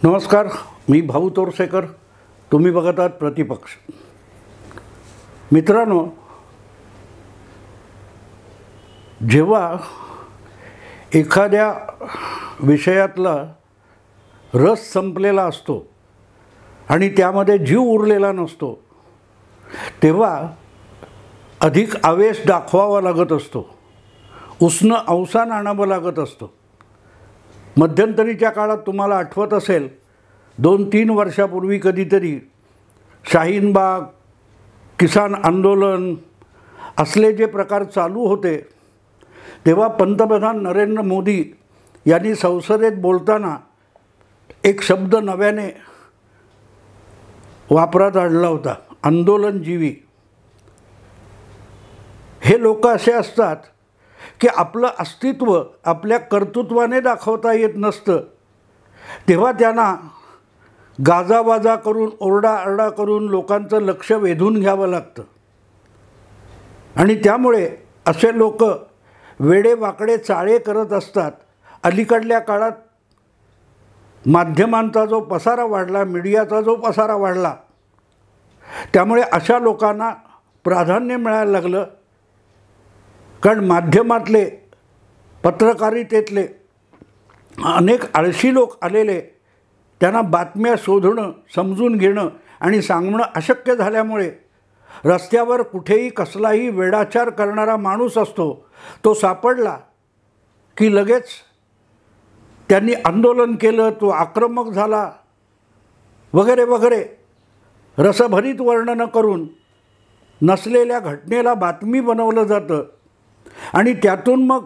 नमस्कार, मी भाऊ तोरसेकर. तुम्ही बघत आहात प्रतिपक्ष. मित्रांनो, जेव्हा एखाद्या विषयातला रस संपलेला असतो आणि त्यामध्ये जीव उरलेला नसतो, तेव्हा अधिक आवेश दाखवावा लागत असतो, उसनं अवसान आणावं लागत असतं. मध्यंतरीच्या काळात तुम्हाला आठवत असेल, 2-3 वर्षापूर्वी कधीतरी शाहीनबाग, किसान आंदोलन असले जे प्रकार चालू होते, तेव्हा पंतप्रधान नरेंद्र मोदी यांनी संसदेत बोलताना एक शब्द नव्याने वापरात आणला होता, आंदोलनजीवी. हे लोक असे असतात की आपलं अस्तित्व आपल्या कर्तृत्वाने दाखवता येत नसतं, तेव्हा त्यांना गाजावाजा करून, ओरडाआरडा करून लोकांचं लक्ष वेधून घ्यावं लागतं. आणि त्यामुळे असे लोक वेडेवाकडे चाळे करत असतात. अलीकडल्या काळात माध्यमांचा जो पसारा वाढला, मीडियाचा जो पसारा वाढला, त्यामुळे अशा लोकांना प्राधान्य मिळायला लागलं. कारण माध्यमातले, पत्रकारितेतले अनेक आळशी लोक आलेले, त्यांना बातम्या शोधणं, समजून घेणं आणि सांगणं अशक्य झाल्यामुळे रस्त्यावर कुठेही कसलाही वेडाचार करणारा माणूस असतो, तो सापडला की लगेच त्यांनी आंदोलन केलं, तो आक्रमक झाला वगैरे वगैरे रसभरीत वर्णनं करून नसलेल्या घटनेला बातमी बनवलं जातं. आणि त्यातून मग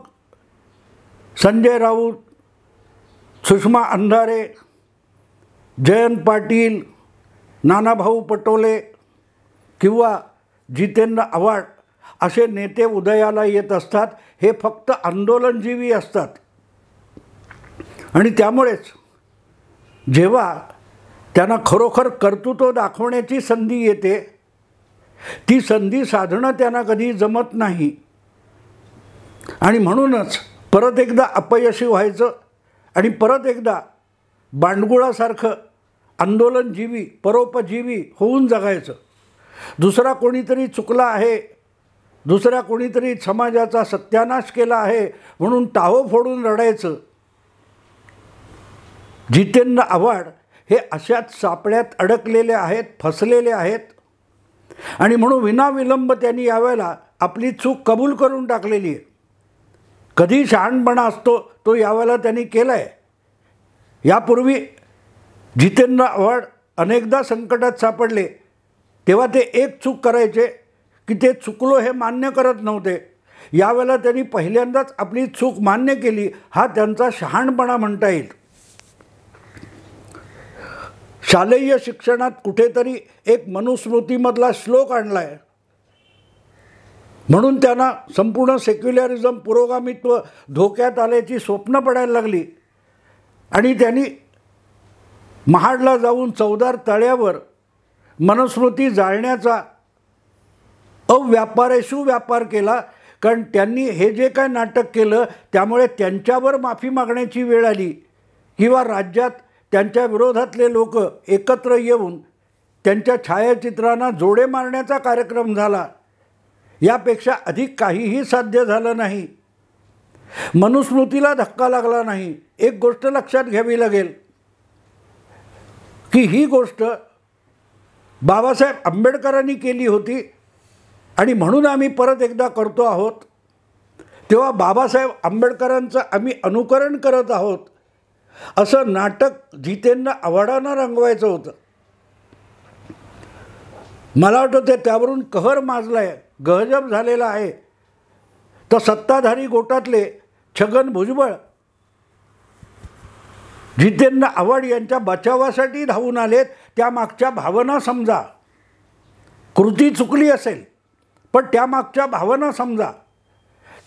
संजय राऊत, सुषमा अंधारे, जयंत पाटील, नानाभाऊ पटोले किंवा जितेंद्र आव्हाड असे नेते उदयाला येत असतात. हे फक्त आंदोलनजीवी असतात. आणि त्यामुळेच जेव्हा त्यांना खरोखर कर्तृत्व दाखवण्याची संधी येते, ती संधी साधणं त्यांना कधी जमत नाही. आणि म्हणूनच परत एकदा अपयशी व्हायचं आणि परत एकदा बांडगुळासारखं आंदोलनजीवी, परोपजीवी होऊन जगायचं. दुसरा कोणीतरी चुकला आहे, दुसऱ्या कोणीतरी समाजाचा सत्यानाश केला आहे म्हणून टाहो फोडून रडायचं. जितेंद्र आव्हाड हे अशाच सापळ्यात अडकलेले आहेत, फसलेले आहेत. आणि म्हणून विनाविलंब त्यांनी यावेळेला आपली चूक कबूल करून टाकलेली आहे. कधी शहाणपणा असतो तो यावेळेला त्यांनी केला आहे. यापूर्वी जितेंद्र आव्हाड अनेकदा संकटात सापडले, तेव्हा ते एक चूक करायचे की ते चुकलो हे मान्य करत नव्हते. यावेळेला त्यांनी पहिल्यांदाच आपली चूक मान्य केली. हा त्यांचा शहाणपणा म्हणता येईल. शालेय शिक्षणात कुठेतरी एक मनुस्मृतीमधला श्लोक आणला आहे, म्हणून त्यांना संपूर्ण सेक्युलरिझम, पुरोगामित्व धोक्यात आल्याची स्वप्न पडायला लागली. आणि त्यांनी महाडला जाऊन चौदार तळ्यावर मनुस्मृती जाळण्याचा अव्यापारेषु व्यापार केला. कारण त्यांनी हे जे काय नाटक केलं त्यामुळे त्यांच्यावर माफी मागण्याची वेळ आली किंवा राज्यात त्यांच्या विरोधातले लोक एकत्र येऊन त्यांच्या छायाचित्रांना जोडे मारण्याचा कार्यक्रम झाला. यापेक्षा अधिक काहीही साध्य झालं नाही. मनुस्मृतीला धक्का लागला नाही. एक गोष्ट लक्षात घ्यावी लागेल की ही गोष्ट बाबासाहेब आंबेडकरांनी केली होती आणि म्हणून आम्ही परत एकदा करतो आहोत. तेव्हा बाबासाहेब आंबेडकरांचं आम्ही अनुकरण करत आहोत असं नाटक जितेंद्र आव्हाडांना रंगवायचं होतं. मला वाटतं ते त्यावरून कहर माजला आहे, गहजब झालेला आहे. तर सत्ताधारी गोटातले छगन भुजबळ जितेंद्र आव्हाड यांच्या बचावासाठी धावून आलेत. त्यामागच्या भावना समजा. कृती चुकली असेल पण त्यामागच्या भावना समजा.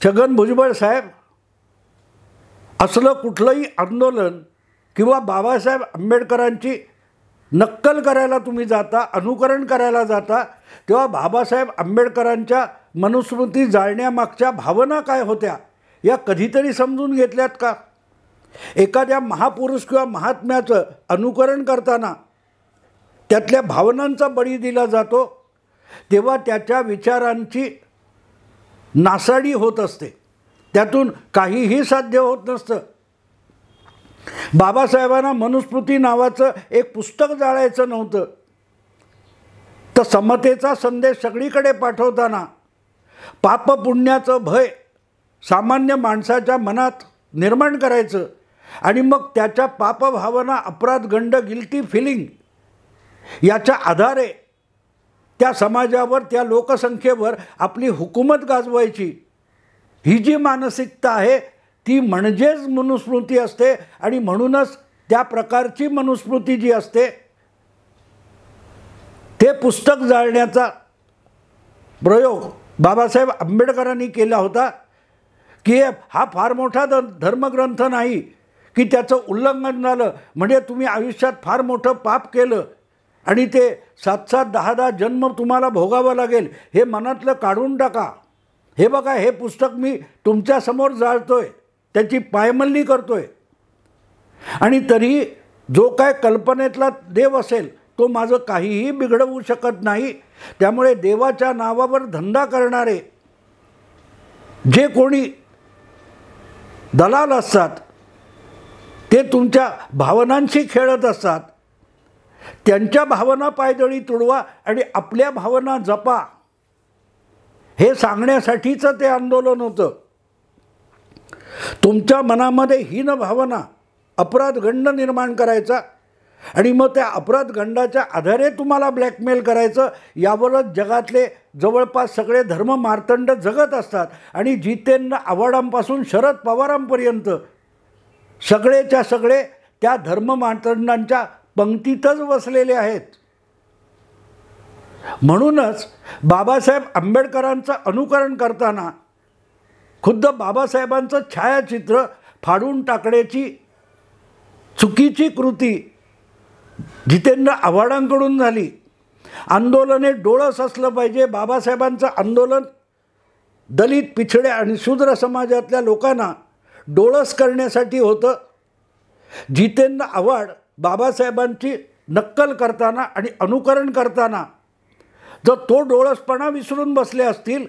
छगन भुजबळ साहेब, असलं कुठलंही आंदोलन किंवा बाबासाहेब आंबेडकरांची नक्कल करायला तुम्ही जाता, अनुकरण करायला जाता, तेव्हा बाबासाहेब आंबेडकरांच्या मनुस्मृती जाळण्यामागच्या भावना काय होत्या या कधीतरी समजून घेतल्यात का? एखाद्या महापुरुष किंवा महात्म्याचं अनुकरण करताना त्यातल्या भावनांचा बळी दिला जातो, तेव्हा त्याच्या विचारांची नासाडी होत असते, त्यातून काहीही साध्य होत नसतं. बाबासाहेबांना मनुस्मृती नावाचं एक पुस्तक जाळायचं नव्हतं, तर समतेचा संदेश सगळीकडे पाठवताना पापपुण्याचं भय सामान्य माणसाच्या मनात निर्माण करायचं आणि मग त्याच्या पापभावना, अपराध, गंड, गिल्टी फिलिंग याच्या आधारे त्या समाजावर, त्या लोकसंख्येवर आपली हुकूमत गाजवायची. ही जी मानसिकता आहे ती म्हणजेच मनुस्मृती असते. आणि म्हणूनच त्या प्रकारची मनुस्मृती जी असते ते पुस्तक जाळण्याचा प्रयोग बाबासाहेब आंबेडकरांनी केला होता की हा फार मोठा धर्मग्रंथ नाही की त्याचं उल्लंघन झालं म्हणजे तुम्ही आयुष्यात फार मोठं पाप केलं आणि ते 7-7, 10-10 जन्म तुम्हाला भोगावं लागेल, हे मनातलं काढून टाका. हे बघा, हे पुस्तक मी तुमच्यासमोर जाळतोय, त्याची पायमल्ली करतोय. आणि तरी जो काय कल्पनेतला देव असेल तो माझं काहीही बिघडवू शकत नाही. त्यामुळे देवाच्या नावावर धंदा करणारे जे कोणी दलाल असतात ते तुमच्या भावनांशी खेळत असतात. त्यांच्या भावना पायदळी तुडवा आणि आपल्या भावना जपा, हे सांगण्यासाठीचं ते आंदोलन होतं. तुमच्या मनामध्ये हीन भावना, अपराध गंड निर्माण करायचा आणि मग त्या अपराध गंडाच्या आधारे तुम्हाला ब्लॅकमेल करायचं. यावरच जगातले जवळपास सगळे धर्म मार्तंड जगत असतात. आणि जितेंद्र आव्हाडांपासून शरद पवारांपर्यंत सगळेच्या सगळे त्या धर्म मार्तंडांच्या पंक्तीतच बसलेले आहेत. म्हणूनच बाबासाहेब आंबेडकरांचं अनुकरण करताना खुद्द बाबासाहेबांचं छायाचित्र फाडून टाकण्याची चुकीची कृती जितेंद्र आव्हाडांकडून झाली. आंदोलन हे डोळस असलं पाहिजे. बाबासाहेबांचं आंदोलन दलित, पिछड्या आणि शूद्र समाजातल्या लोकांना डोळस करण्यासाठी होतं. जितेंद्र आव्हाड बाबासाहेबांची नक्कल करताना आणि अनुकरण करताना जर तो डोळसपणा विसरून बसले असतील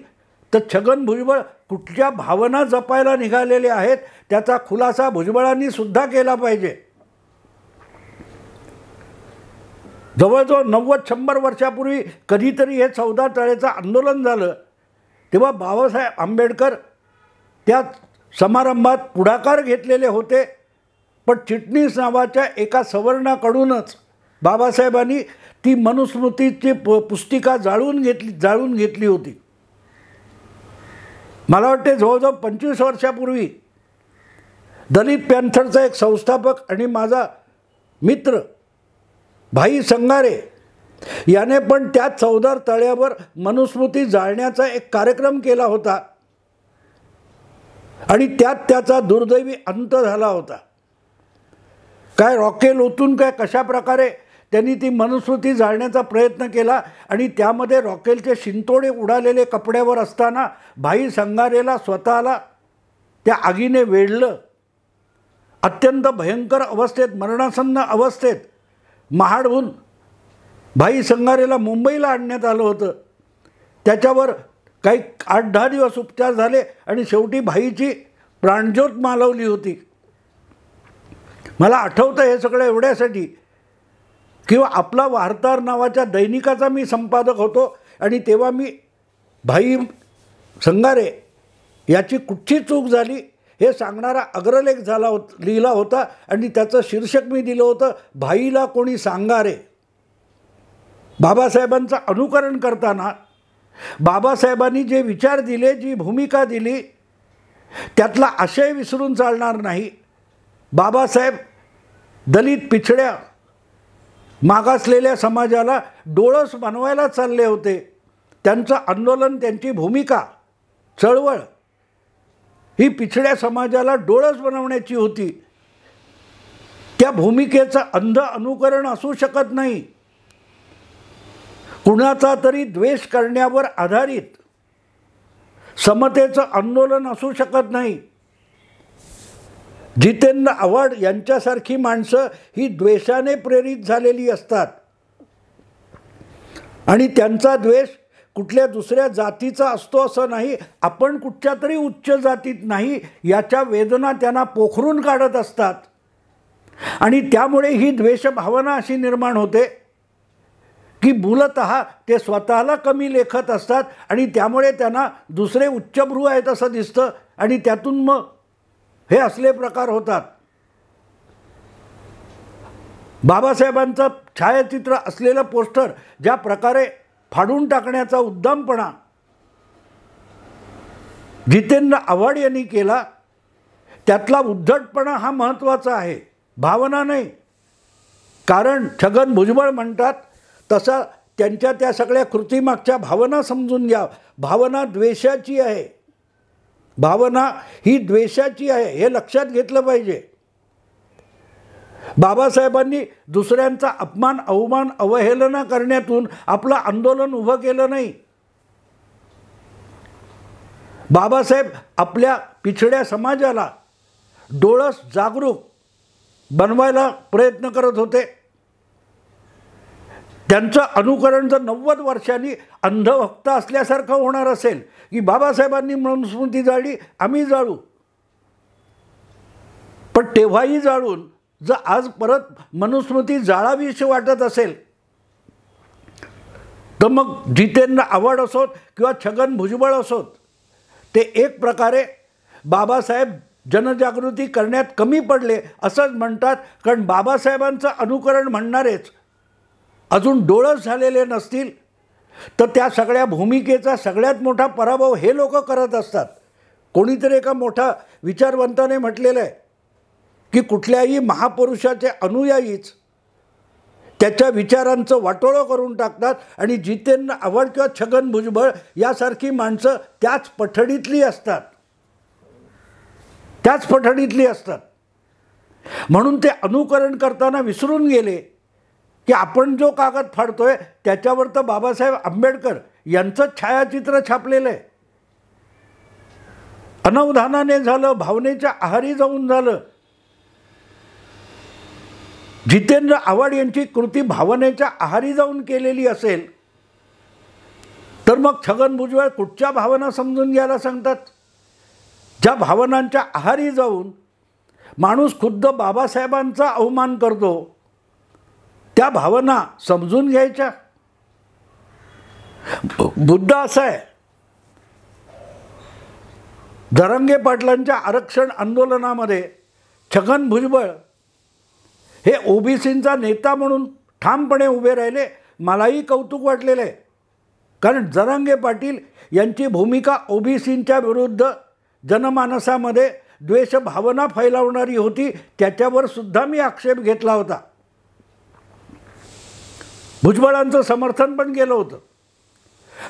तर छगन भुजबळ कुठल्या भावना जपायला निघालेले आहेत त्याचा खुलासा भुजबळांनी सुद्धा केला पाहिजे. जवळजवळ 90-100 वर्षापूर्वी कधीतरी हे 14 तळेचं आंदोलन झालं तेव्हा बाबासाहेब आंबेडकर त्या समारंभात पुढाकार घेतलेले होते. पण चिटणीस नावाच्या एका सवर्णाकडूनच बाबासाहेबांनी ती मनुस्मृतीची पुस्तिका जाळून घेतली होती. मला वाटते जवळजवळ 25 वर्षापूर्वी दलित पॅन्थरचा एक संस्थापक आणि माझा मित्र भाई संगारे याने पण त्या 14 तळ्यावर मनुस्मृती जाळण्याचा एक कार्यक्रम केला होता आणि त्यात त्याचा दुर्दैवी अंत झाला होता. काय रॉकेल ओतून काय कशा प्रकारे त्यांनी ती मनुस्मृती जाळण्याचा प्रयत्न केला आणि त्यामध्ये रॉकेलचे शिंतोडे उडालेले कपड्यावर असताना भाई संगारेला स्वतःला त्या आगीने वेढलं. अत्यंत भयंकर अवस्थेत, मरणासन्न अवस्थेत महाडहून भाई संगारेला मुंबईला आणण्यात आलं होतं. त्याच्यावर काही 8-10 दिवस उपचार झाले आणि शेवटी भाईची प्राणज्योत मालवली होती. मला आठवतं हे सगळं एवढ्यासाठी किंवा आपला वार्ताहर नावाच्या दैनिकाचा मी संपादक होतो आणि तेव्हा मी भाई संगारे याची कुठची चूक झाली हे सांगणारा अग्रलेख लिहिला होता आणि त्याचं शीर्षक मी दिलं होतं, भाईला कोणी सांगा रे. बाबासाहेबांचं अनुकरण करताना बाबासाहेबांनी जे विचार दिले, जी भूमिका दिली त्यातला आशय विसरून चालणार नाही. बाबासाहेब दलित, पिछड्या, मागासलेल्या समाजाला डोळस बनवायला चालले होते. त्यांचं आंदोलन, त्यांची भूमिका, चळवळ ही पिछड्या समाजाला डोळस बनवण्याची होती. त्या भूमिकेचं अंध अनुकरण असू शकत नाही. कुणाचा तरी द्वेष करण्यावर आधारित समतेचं आंदोलन असू शकत नाही. जितेंद्र आव्हाड यांच्यासारखी माणसं ही द्वेषाने प्रेरित झालेली असतात आणि त्यांचा द्वेष कुठल्या दुसऱ्या जातीचा असतो असं नाही, आपण कुठच्या तरी उच्च जातीत नाही याच्या वेदना त्यांना पोखरून काढत असतात आणि त्यामुळे ही द्वेषभावना अशी निर्माण होते की मूलतः ते स्वतःला कमी लेखत असतात आणि त्यामुळे त्यांना दुसरे उच्चभ्रू आहेत असं दिसतं आणि त्यातून मग हे असले प्रकार होतात. बाबासाहेबांचं छायाचित्र असलेलं पोस्टर ज्या प्रकारे फाडून टाकण्याचा उद्दामपणा जितेंद्र आव्हाड यांनी केला त्यातला उद्धटपणा हा महत्त्वाचा आहे, भावना नाही. कारण छगन भुजबळ म्हणतात तसा त्यांच्या त्या सगळ्या कृतीमागच्या भावना समजून घ्या. भावना द्वेषाची आहे, भावना ही द्वेषाची आहे, हे लक्षात घेतलं पाहिजे. बाबासाहेबांनी दुसऱ्यांचा अपमान अवमान अवहेलना करण्यातून आपलं आंदोलन उभं केलं नाही. बाबासाहेब आपल्या पिछड्या समाजाला डोळस जागरूक बनवायला प्रयत्न करत होते. त्यांचं अनुकरण जर 90 वर्षांनी अंधभक्त असल्यासारखं होणार असेल की बाबासाहेबांनी मनुस्मृती जाळली आम्ही जाळू, पण तेव्हाही जाळून जर आज परत मनुस्मृती जाळावीशी वाटत असेल तर मग जितेंद्र आव्हाड असोत किंवा छगन भुजबळ असोत ते एक प्रकारे बाबासाहेब जनजागृती करण्यात कमी पडले असंच म्हणतात. कारण बाबासाहेबांचं अनुकरण म्हणणारेच अजून डोळस झालेले नसतील तर त्या सगळ्या भूमिकेचा सगळ्यात मोठा पराभव हे लोक करत असतात. कोणीतरी एका मोठ्या विचारवंताने म्हटलेलं आहे की कुठल्याही महापुरुषाचे अनुयायीच त्याच्या विचारांचं वाटोळं करून टाकतात आणि जितेंद्र आव्हाड किंवा छगन भुजबळ यासारखी माणसं त्याच पठडीतली असतात, त्याच पठडीतली असतात. म्हणून ते अनुकरण करताना विसरून गेले की आपण जो कागद फाडतोय त्याच्यावर तर बाबासाहेब आंबेडकर यांचं छायाचित्र छापलेलं आहे. अनवधानाने झालं, भावनेच्या आहारी जाऊन झालं. जितेंद्र आव्हाड यांची कृती भावनेच्या आहारी जाऊन केलेली असेल तर मग छगन भुजबळ कुठच्या भावना समजून घ्यायला सांगतात? ज्या भावनांच्या आहारी जाऊन माणूस खुद्द बाबासाहेबांचा अवमान करतो त्या भावना समजून घ्यायच्या. मुद्दा असा आहे, जरांगे पाटलांच्या आरक्षण आंदोलनामध्ये छगन भुजबळ हे ओबीसींचा नेता म्हणून ठामपणे उभे राहिले. मलाही कौतुक वाटलेलं आहे कारण जरांगे पाटील यांची भूमिका ओबीसींच्या विरुद्ध जनमानसामध्ये द्वेषभावना फैलावणारी होती. त्याच्यावर सुद्धा मी आक्षेप घेतला होता, भुजबळांचं समर्थन पण केलं होतं.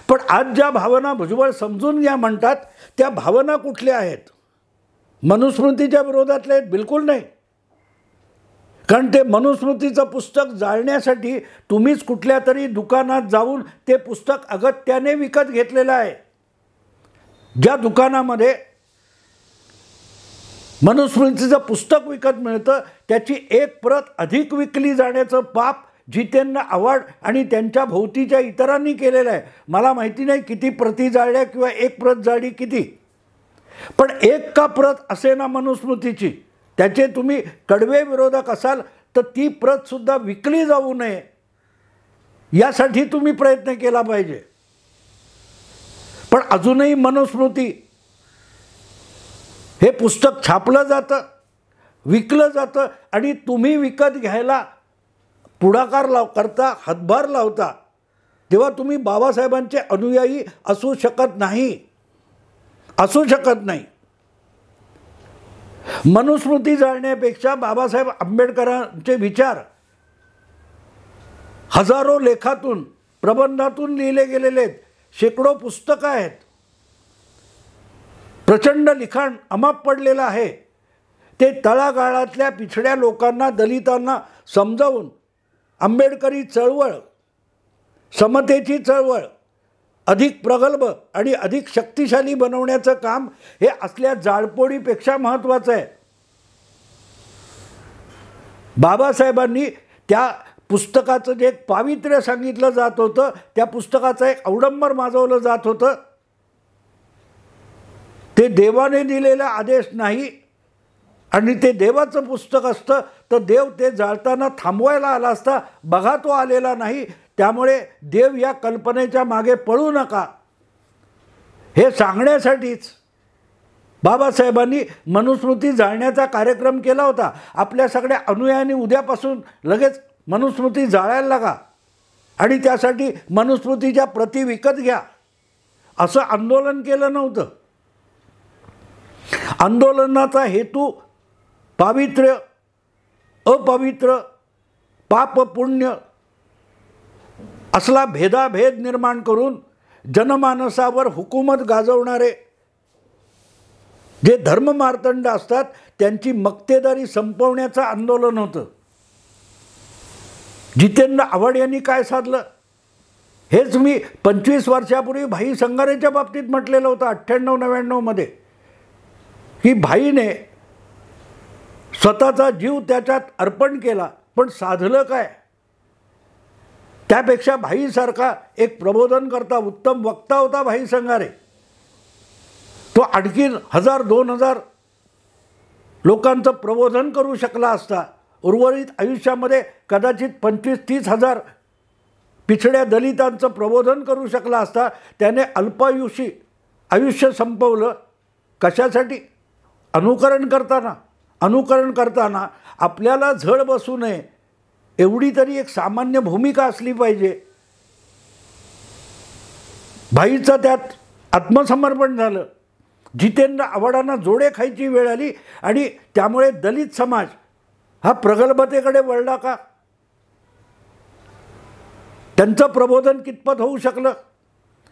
पण आज ज्या भावना भुजबळ समजून घ्या म्हणतात त्या भावना कुठल्या आहेत? मनुस्मृतीच्या विरोधातल्या आहेत? बिलकुल नाही. कारण ते मनुस्मृतीचं पुस्तक जाळण्यासाठी तुम्हीच कुठल्या तरी दुकानात जाऊन ते पुस्तक अगत्याने विकत घेतलेलं आहे. ज्या दुकानामध्ये मनुस्मृतीचं पुस्तक विकत मिळतं त्याची एक प्रत अधिक विकली जाण्याचं पाप जितेंद्र आव्हाड आणि त्यांच्या भोवतीच्या इतरांनी केलेलं आहे. मला माहिती नाही किती प्रती जाळल्या किंवा एक प्रत जाळली किती, पण एक का प्रत असे ना मनुस्मृतीची, त्याचे तुम्ही कडवे विरोधक असाल तर ती प्रतसुद्धा विकली जाऊ नये यासाठी तुम्ही प्रयत्न केला पाहिजे. पण अजूनही मनुस्मृती हे पुस्तक छापलं जातं, विकलं जातं आणि तुम्ही विकत घ्यायला पुढाकार करता, हातभार लावता, तेव्हा तुम्ही बाबासाहेबांचे अनुयायी असू शकत नाही, असू शकत नाही. मनुस्मृती जाळण्यापेक्षा बाबासाहेब आंबेडकरांचे विचार हजारो लेखातून प्रबंधातून लिहिले गेलेले आहेत, शेकडो पुस्तकं आहेत, प्रचंड लिखाण अमाप पडलेलं आहे. ते तळागाळातल्या पिछड्या लोकांना, दलितांना समजावून आंबेडकरी चळवळ, समतेची चळवळ अधिक प्रगल्भ आणि अधिक शक्तिशाली बनवण्याचं काम हे असल्या जाळपोळीपेक्षा महत्त्वाचं आहे. बाबासाहेबांनी त्या पुस्तकाचं जे एक पावित्र्य सांगितलं जात होतं, त्या पुस्तकाचं एक अवडंबर माजवलं जात होतं. ते देवाने दिलेला आदेश नाही आणि ते देवाचं पुस्तक असतं तर देव ते जाळताना थांबवायला आला असता. बघा तो आलेला नाही. त्यामुळे देव या कल्पनेच्या मागे पळू नका हे सांगण्यासाठीच बाबासाहेबांनी मनुस्मृती जाळण्याचा कार्यक्रम केला होता. आपल्या सगळ्या अनुयायांनी उद्यापासून लगेच मनुस्मृती जाळायला लागा आणि त्यासाठी मनुस्मृतीच्या प्रती विकत घ्या असं आंदोलन केलं नव्हतं. आंदोलनाचा हेतू पावित्र्य, अपवित्र, पाप पुण्य असला भेदाभेद निर्माण करून जनमानसावर हुकूमत गाजवणारे जे धर्ममार्तंड असतात त्यांची मक्तेदारी संपवण्याचं आंदोलन होतं. जितेंद्र आव्हाड यांनी काय साधलं हेच मी 25 वर्षापूर्वी भाई संगारेच्या बाबतीत म्हटलेलं होतं 98-99 मध्ये, की भाईने स्वतःचा जीव त्याच्यात अर्पण केला पण साधलं काय. त्यापेक्षा भाईसारखा एक प्रबोधनकर्ता उत्तम वक्ता होता भाई संगारे. तो आणखीन 1000-2000 लोकांचं प्रबोधन करू शकला असता. उर्वरित आयुष्यामध्ये कदाचित 25-30 हजार पिछड्या दलितांचं प्रबोधन करू शकला असता. त्याने अल्पायुषी आयुष्य संपवलं. कशासाठी? अनुकरण करताना आपल्याला झळ बसू नये एवढी तरी एक सामान्य भूमिका असली पाहिजे. भाईचं त्यात आत्मसमर्पण झालं. जितेंद्र आव्हाडांना जोडे खायची वेळ आली आणि त्यामुळे दलित समाज हा प्रगल्भतेकडे वळला का? त्यांचं प्रबोधन कितपत होऊ शकलं?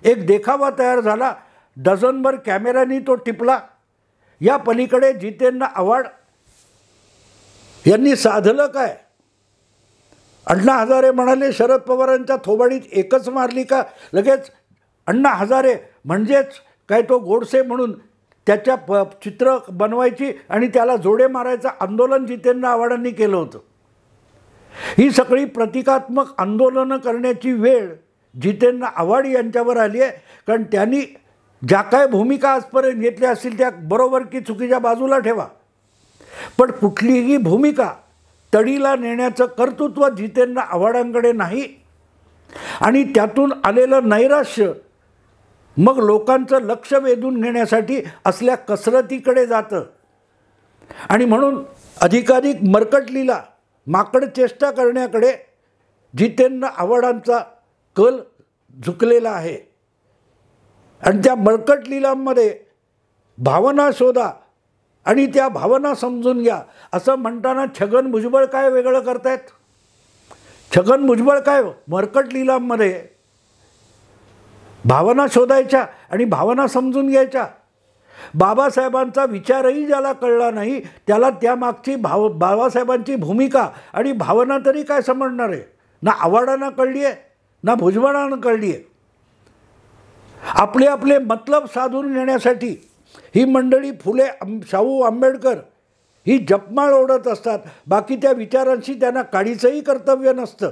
एक देखावा तयार झाला. डझनभर कॅमेऱ्यांनी तो टिपला. या पलीकडे जितेंद्र आव्हाड यांनी साधलं काय? अण्णा हजारे म्हणाले शरद पवारांच्या थोबाडीत एकच मारली का लगेच अण्णा हजारे म्हणजेच काय तो गोडसे म्हणून त्याच्या चित्र बनवायची आणि त्याला जोडे मारायचं आंदोलन जितेंद्र आव्हाडांनी केलं होतं. ही सगळी प्रतिकात्मक आंदोलनं करण्याची वेळ जितेंद्र आव्हाड यांच्यावर आली आहे. कारण त्यांनी ज्या काय भूमिका आजपर्यंत घेतल्या असतील त्या बरोबर की चुकीच्या बाजूला ठेवा, पण कुठलीही भूमिका तडीला नेण्याचं कर्तृत्व जितेंद्र आव्हाडांकडे नाही. आणि त्यातून आलेलं नैराश्य मग लोकांचं लक्ष वेधून घेण्यासाठी असल्या कसरतीकडे जातं. आणि म्हणून अधिकाधिक मरकटलीला माकड चेष्टा करण्याकडे जितेंद्र आव्हाडांचा कल झुकलेला आहे. आणि त्या मरकट लिलांमध्ये भावना शोधा आणि त्या भावना समजून घ्या असं म्हणताना छगन भुजबळ काय वेगळं करतायत? छगन भुजबळ काय मरकट लिलांमध्ये भावना शोधायच्या आणि भावना समजून घ्यायच्या. बाबासाहेबांचा विचारही ज्याला कळला नाही त्याला त्यामागची बाबासाहेबांची भूमिका आणि भावना तरी काय समजणार आहे? ना आव्हाडांना कळली आहे ना भुजबळांना कळली आहे. आपले आपले मतलब साधून घेण्यासाठी ही मंडळी फुले शाहू आंबेडकर ही जपमाळ ओढत असतात. बाकी त्या विचारांशी त्यांना काडीचंही कर्तव्य नसतं.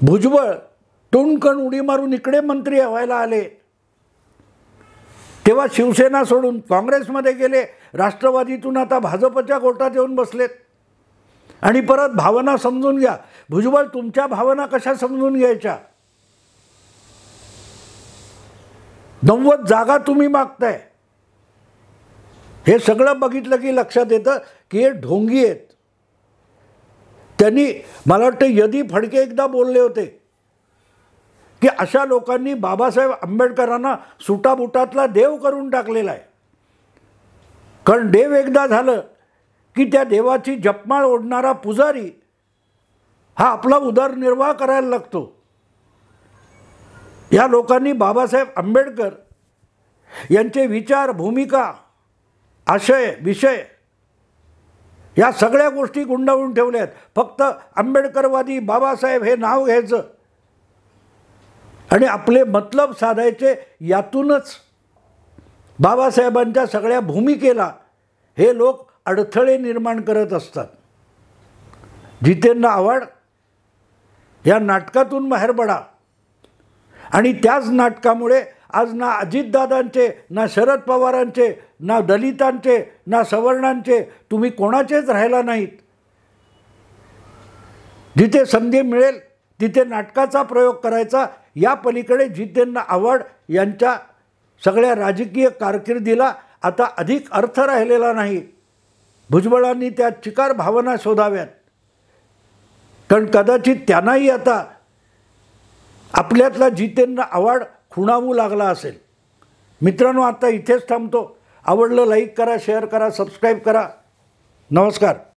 भुजबळ टुणकण उडी मारून इकडे मंत्री व्हायला आले तेव्हा शिवसेना सोडून काँग्रेसमध्ये गेले. राष्ट्रवादीतून आता भाजपच्या गोटात येऊन बसलेत. आणि परत भावना समजून घ्या. भुजबळ तुमच्या भावना कशा समजून घ्यायच्या? 90 जागा तुम्ही मागताय. हे सगळं बघितलं की लक्षात येतं की हे ढोंगी आहेत. त्यांनी मला वाटतं यदी फडके एकदा बोलले होते की अशा लोकांनी बाबासाहेब आंबेडकरांना सुटाबुटातला देव करून टाकलेला आहे. कारण देव एकदा झालं की त्या देवाची जपमाळ ओढणारा पुजारी हा आपला उदरनिर्वाह करायला लागतो. या लोकांनी बाबासाहेब आंबेडकर यांचे विचार, भूमिका, आशय, विषय या सगळ्या गोष्टी गुंडाळून ठेवल्या आहेत. फक्त आंबेडकरवादी बाबासाहेब हे नाव घ्यायचं आणि आपले मतलब साधायचे. यातूनच बाबासाहेबांच्या सगळ्या भूमिकेला हे लोक अडथळे निर्माण करत असतात. जितेंद्र आव्हाड या नाटकातून बाहेर पडा आणि त्याच नाटकामुळे आज ना अजितदादांचे, ना शरद पवारांचे, ना दलितांचे, ना सवर्णांचे, तुम्ही कोणाचेच राहिला नाहीत. जिथे संधी मिळेल तिथे नाटकाचा प्रयोग करायचा. या पलीकडे जितेंद्र आव्हाड यांच्या सगळ्या राजकीय कारकिर्दीला आता अधिक अर्थ राहिलेला नाही. भुजबळांनी त्या चिकार भावना शोधाव्यात, कारण कदाचित त्यांनाही आता आपल्यातला जितेंद्र आव्हाड खुणावू लागला असेल. मित्रांनो, आता इथेच थांबतो. आवडलं लाईक करा, शेअर करा, सबस्क्राईब करा. नमस्कार.